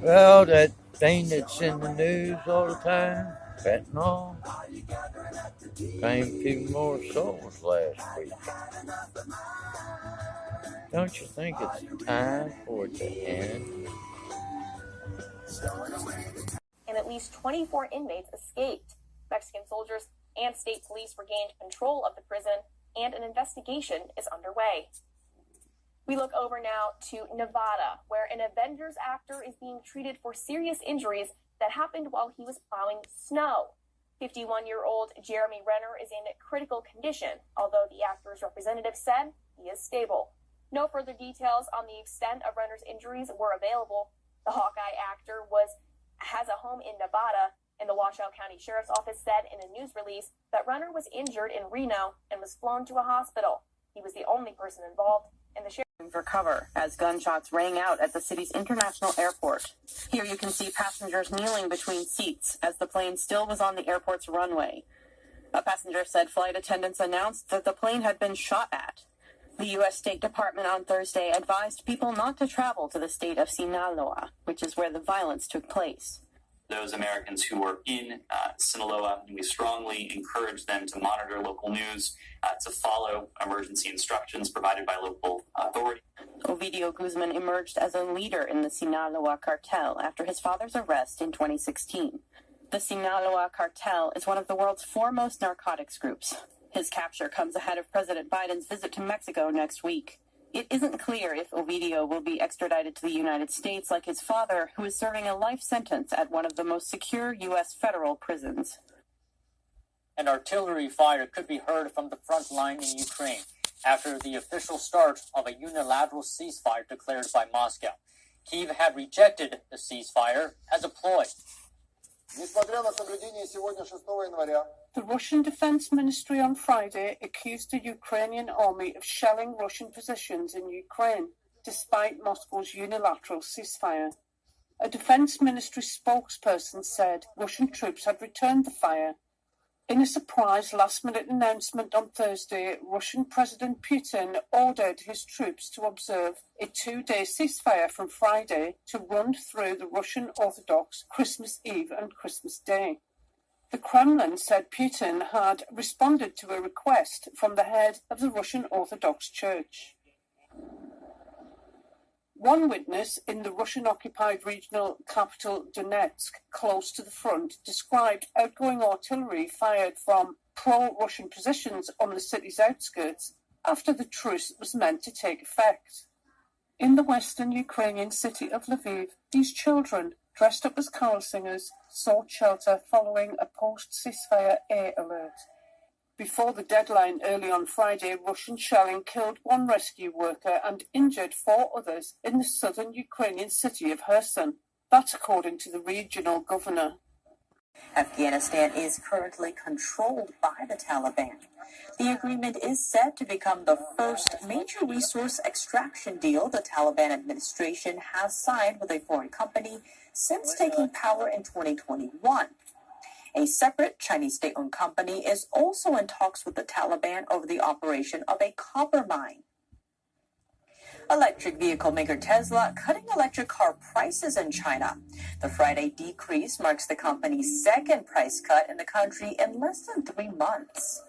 Well, that thing that's in the news all the time, fentanyl, claimed a few more souls last week. Don't you think it's time for it to end? And at least 24 inmates escaped. Mexican soldiers and state police regained control of the prison, and an investigation is underway. We look over now to Nevada, where an Avengers actor is being treated for serious injuries that happened while he was plowing snow. 51-year-old Jeremy Renner is in critical condition, although the actor's representative said he is stable. No further details on the extent of Renner's injuries were available. The Hawkeye actor has a home in Nevada, and the Washoe County Sheriff's Office said in a news release that Renner was injured in Reno and was flown to a hospital. He was the only person involved, and the sheriff for cover as gunshots rang out at the city's international airport. Here you can see passengers kneeling between seats as the plane still was on the airport's runway. A passenger said flight attendants announced that the plane had been shot at. The U.S. State Department on Thursday advised people not to travel to the state of Sinaloa, which is where the violence took place. Those Americans who were in Sinaloa, we strongly encourage them to monitor local news, to follow emergency instructions provided by local authorities. Ovidio Guzman emerged as a leader in the Sinaloa cartel after his father's arrest in 2016. The Sinaloa cartel is one of the world's foremost narcotics groups. His capture comes ahead of President Biden's visit to Mexico next week. It isn't clear if Ovidio will be extradited to the United States like his father, who is serving a life sentence at one of the most secure U.S. federal prisons. An artillery fire could be heard from the front line in Ukraine after the official start of a unilateral ceasefire declared by Moscow. Kyiv had rejected the ceasefire as a ploy. The Russian Defense Ministry on Friday accused the Ukrainian army of shelling Russian positions in Ukraine, despite Moscow's unilateral ceasefire. A Defense Ministry spokesperson said Russian troops had returned the fire. In a surprise last-minute announcement on Thursday, Russian President Putin ordered his troops to observe a 2-day ceasefire from Friday to run through the Russian Orthodox Christmas Eve and Christmas Day. The Kremlin said Putin had responded to a request from the head of the Russian Orthodox Church. One witness in the Russian-occupied regional capital Donetsk, close to the front, described outgoing artillery fired from pro-Russian positions on the city's outskirts after the truce was meant to take effect. In the western Ukrainian city of Lviv, these children, dressed up as carol singers, sought shelter following a post-ceasefire air alert. Before the deadline early on Friday, Russian shelling killed one rescue worker and injured 4 others in the southern Ukrainian city of Kherson. That's according to the regional governor. Afghanistan is currently controlled by the Taliban. The agreement is said to become the first major resource extraction deal the Taliban administration has signed with a foreign company since taking power in 2021. A separate Chinese state-owned company is also in talks with the Taliban over the operation of a copper mine. Electric vehicle maker Tesla cutting electric car prices in China. The Friday decrease marks the company's second price cut in the country in less than 3 months.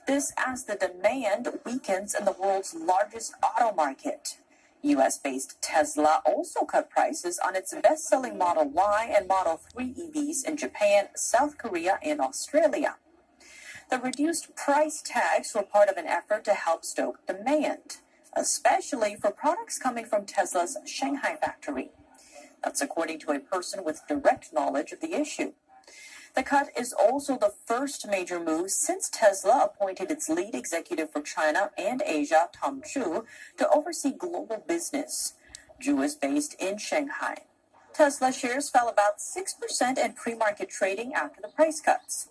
This as the demand weakens in the world's largest auto market. U.S.-based Tesla also cut prices on its best-selling Model Y and Model 3 EVs in Japan, South Korea, and Australia. The reduced price tags were part of an effort to help stoke demand, especially for products coming from Tesla's Shanghai factory. That's according to a person with direct knowledge of the issue. The cut is also the first major move since Tesla appointed its lead executive for China and Asia, Tom Zhu, to oversee global business. Zhu is based in Shanghai. Tesla shares fell about 6% in pre-market trading after the price cuts.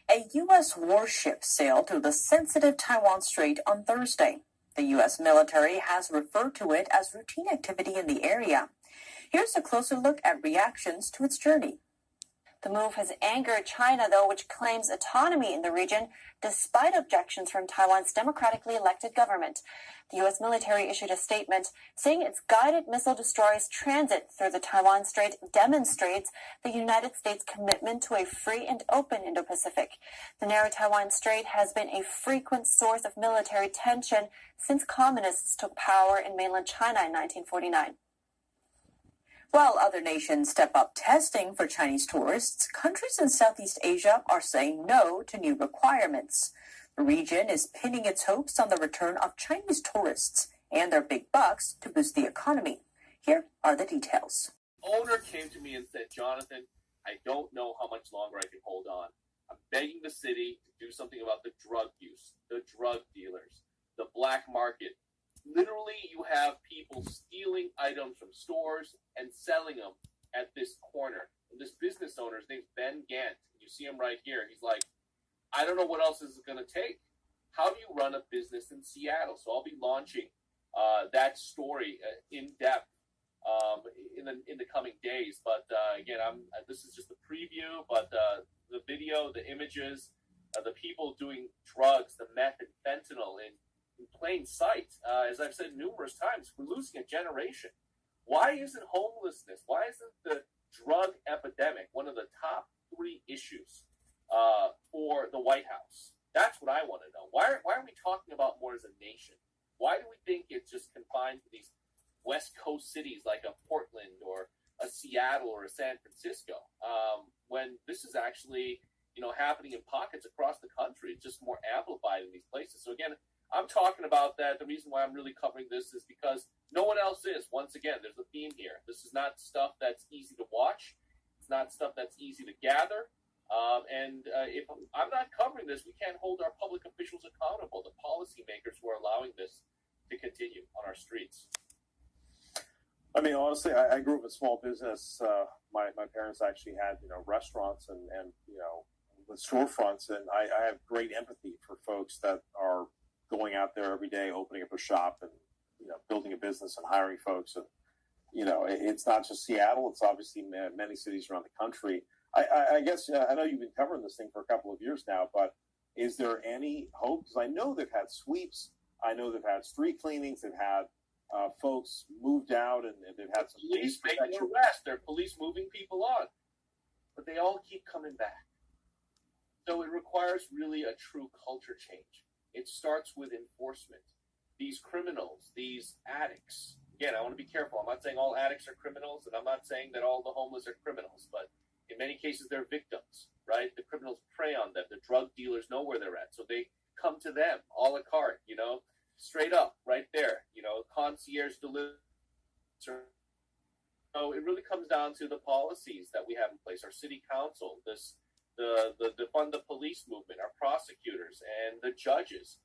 A U.S. warship sailed through the sensitive Taiwan Strait on Thursday. The U.S. military has referred to it as routine activity in the area. Here's a closer look at reactions to its journey. The move has angered China, though, which claims autonomy in the region despite objections from Taiwan's democratically elected government. The U.S. military issued a statement saying its guided missile destroyers' transit through the Taiwan Strait demonstrates the United States' commitment to a free and open Indo-Pacific. The narrow Taiwan Strait has been a frequent source of military tension since communists took power in mainland China in 1949. While other nations step up testing for Chinese tourists, countries in Southeast Asia are saying no to new requirements. The region is pinning its hopes on the return of Chinese tourists and their big bucks to boost the economy. Here are the details. Owner came to me and said, Jonathan, I don't know how much longer I can hold on. I'm begging the city to do something about the drug use, the drug dealers, the black market. Literally, you have people stealing items from stores and selling them at this corner. And this business owner, his name's Ben Gant. You see him right here. He's like, I don't know what else this is going to take. How do you run a business in Seattle? So I'll be launching that story in depth in the coming days. But again, this is just a preview. But the video, the images, the people doing drugs, the meth and fentanyl in plain sight. As I've said numerous times, we're losing a generation. Why isn't homelessness? Why isn't the drug epidemic one of the top 3 issues for the White House? That's what I want to know. Why are we talking about more as a nation? Why do we think it's just confined to these West Coast cities like a Portland or a Seattle or a San Francisco, when this is actually, happening in pockets across the country? It's just more amplified in these places. So again, I'm talking about that. The reason why I'm really covering this is because no one else is. Once again, there's a theme here. This is not stuff that's easy to watch. It's not stuff that's easy to gather. If I'm not covering this, we can't hold our public officials accountable, the policymakers who are allowing this to continue on our streets. I mean, honestly, I grew up in small business. My parents actually had, restaurants and with storefronts, and I have great empathy for folks that are going out there every day, opening up a shop and, building a business and hiring folks. And, it's not just Seattle. It's obviously many cities around the country. I guess, I know you've been covering this thing for a couple of years now, but is there any hope? Because I know they've had sweeps. I know they've had street cleanings. They've had folks moved out, and they've had some police making arrests. They're police moving people on. But they all keep coming back. So it requires really a true culture change. It starts with enforcement. These criminals, these addicts. Again, I want to be careful. I'm not saying all addicts are criminals, and I'm not saying that all the homeless are criminals, but in many cases they're victims, right? The criminals prey on them. The drug dealers know where they're at, so they come to them a la carte, straight up, right there, concierge delivery. So it really comes down to the policies that we have in place. Our city council, the defund the police movement, our prosecutors, and the judges.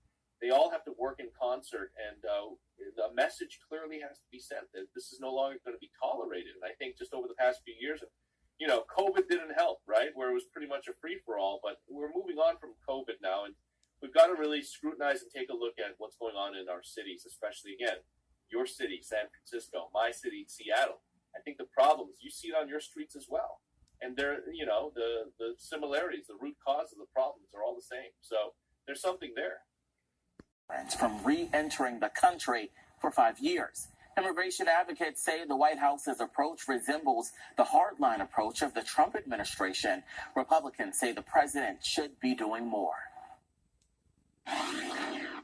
They all have to work in concert, and the message clearly has to be sent that this is no longer going to be tolerated. And I think just over the past few years, COVID didn't help, right? Where it was pretty much a free-for-all, but we're moving on from COVID now, and we've got to really scrutinize and take a look at what's going on in our cities, especially, again, your city, San Francisco, my city, Seattle. I think the problems, you see it on your streets as well. And they're, the similarities, the root cause of the problems are all the same. So there's something there. From re-entering the country for 5 years. Immigration advocates say the White House's approach resembles the hardline approach of the Trump administration. Republicans say the president should be doing more.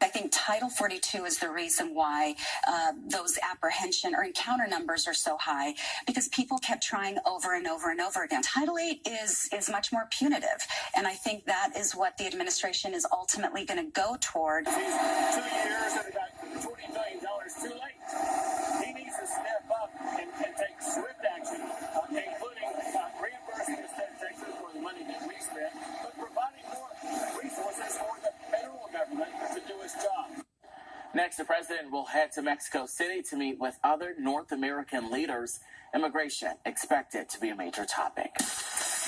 I think Title 42 is the reason why those apprehension or encounter numbers are so high, because people kept trying over and over and over again. Title 8 is much more punitive, and I think that is what the administration is ultimately going to go toward. 2 years and about $20 million too late. He needs to step up and take swift action, including reimbursing the state of Texas for the money that we spent, but providing more resources for the federal government to do its job. Next, the president will head to Mexico City to meet with other North American leaders. Immigration expected to be a major topic.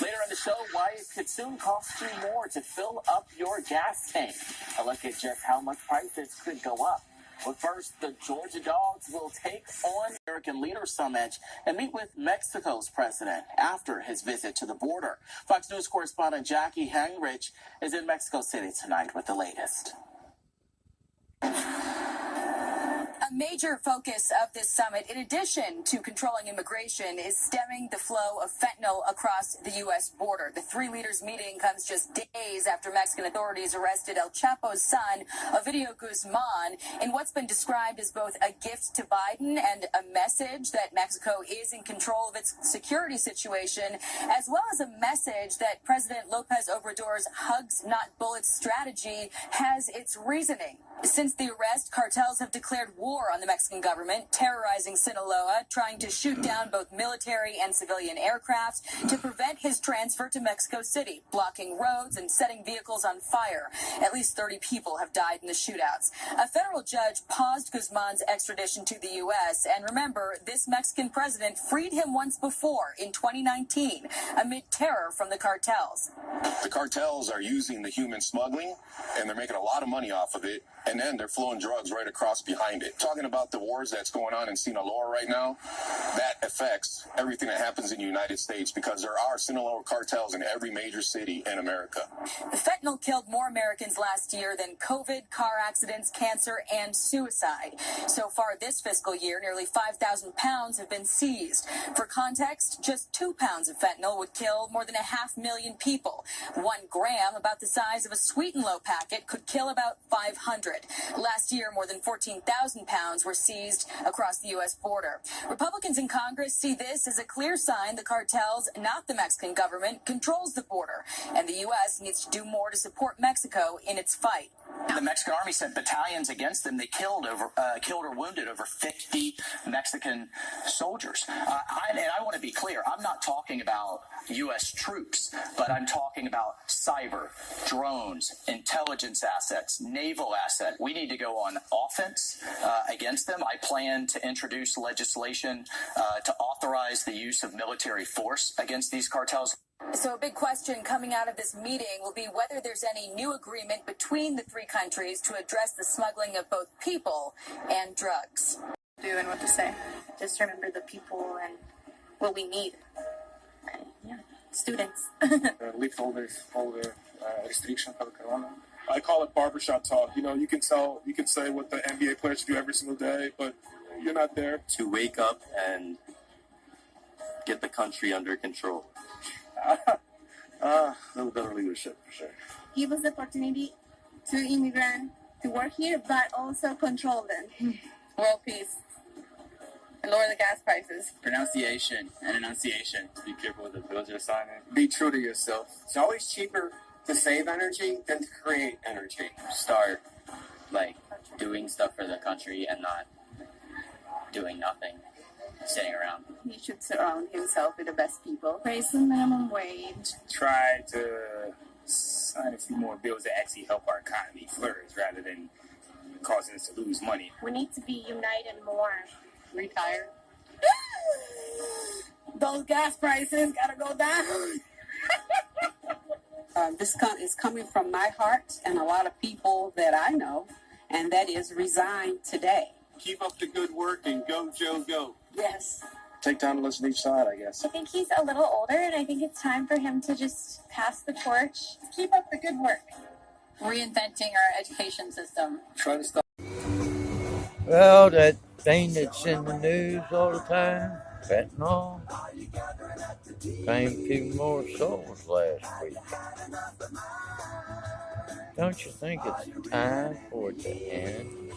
Later in the show, why it could soon cost you more to fill up your gas tank. A look at just how much prices could go up. But first, the Georgia Dogs will take on American Leaders Summit and meet with Mexico's president after his visit to the border. Fox News correspondent Jackie Henrich is in Mexico City tonight with the latest. A major focus of this summit, in addition to controlling immigration, is stemming the flow of fentanyl across the U.S. border. The three leaders' meeting comes just days after Mexican authorities arrested El Chapo's son, Ovidio Guzman, in what's been described as both a gift to Biden and a message that Mexico is in control of its security situation, as well as a message that President Lopez Obrador's hugs, not bullets strategy has its reasoning. Since the arrest, cartels have declared war on the Mexican government, terrorizing Sinaloa, trying to shoot down both military and civilian aircraft to prevent his transfer to Mexico City, blocking roads and setting vehicles on fire. At least 30 people have died in the shootouts. A federal judge paused Guzman's extradition to the U.S. And remember, this Mexican president freed him once before in 2019 amid terror from the cartels. The cartels are using the human smuggling, and they're making a lot of money off of it. And then they're flowing drugs right across behind it. Talking about the wars that's going on in Sinaloa right now, that affects everything that happens in the United States because there are Sinaloa cartels in every major city in America. The fentanyl killed more Americans last year than COVID, car accidents, cancer, and suicide. So far this fiscal year, nearly 5,000 pounds have been seized. For context, just 2 pounds of fentanyl would kill more than 500,000 people. 1 gram, about the size of a Sweet and Low packet, could kill about 500. Last year, more than 14,000 pounds were seized across the U.S. border. Republicans in Congress see this as a clear sign the cartels, not the Mexican government, controls the border, and the U.S. needs to do more to support Mexico in its fight. The Mexican army sent battalions against them. They killed or wounded over 50 Mexican soldiers. I want to be clear. I'm not talking about U.S. troops, but I'm talking about cyber, drones, intelligence assets, naval assets. We need to go on offense against them. I plan to introduce legislation to authorize the use of military force against these cartels. So a big question coming out of this meeting will be whether there's any new agreement between the three countries to address the smuggling of both people and drugs. Do and what to say. Just remember the people and what we need. Yeah, students. Lift all the restriction for the corona. I call it barbershop talk. You know, you can say what the NBA players do every single day, but you're not there. To wake up and get the country under control. A little better leadership for sure. Give us the opportunity to immigrant to work here, but also control them. World peace. And lower the gas prices. Pronunciation and enunciation. Be careful with the bills you're signing. Be true to yourself. It's always cheaper to save energy than to create energy. Start, doing stuff for the country and not doing nothing. Sitting around. He should surround himself with the best people. Raise the minimum wage. Try to sign a few more bills that actually help our economy flourish rather than causing us to lose money. We need to be united more. Retire. Those gas prices gotta go down. This is coming from my heart and a lot of people that I know, and that is resign today. Keep up the good work and go, Joe, go. Yes. Take time to listen to each side, I guess. I think he's a little older, and I think it's time for him to just pass the torch. Keep up the good work. Reinventing our education system. Try to stop. Well, that thing that's in the news all the time, fentanyl, claimed 2 more souls last week. Don't you think it's time for it to end?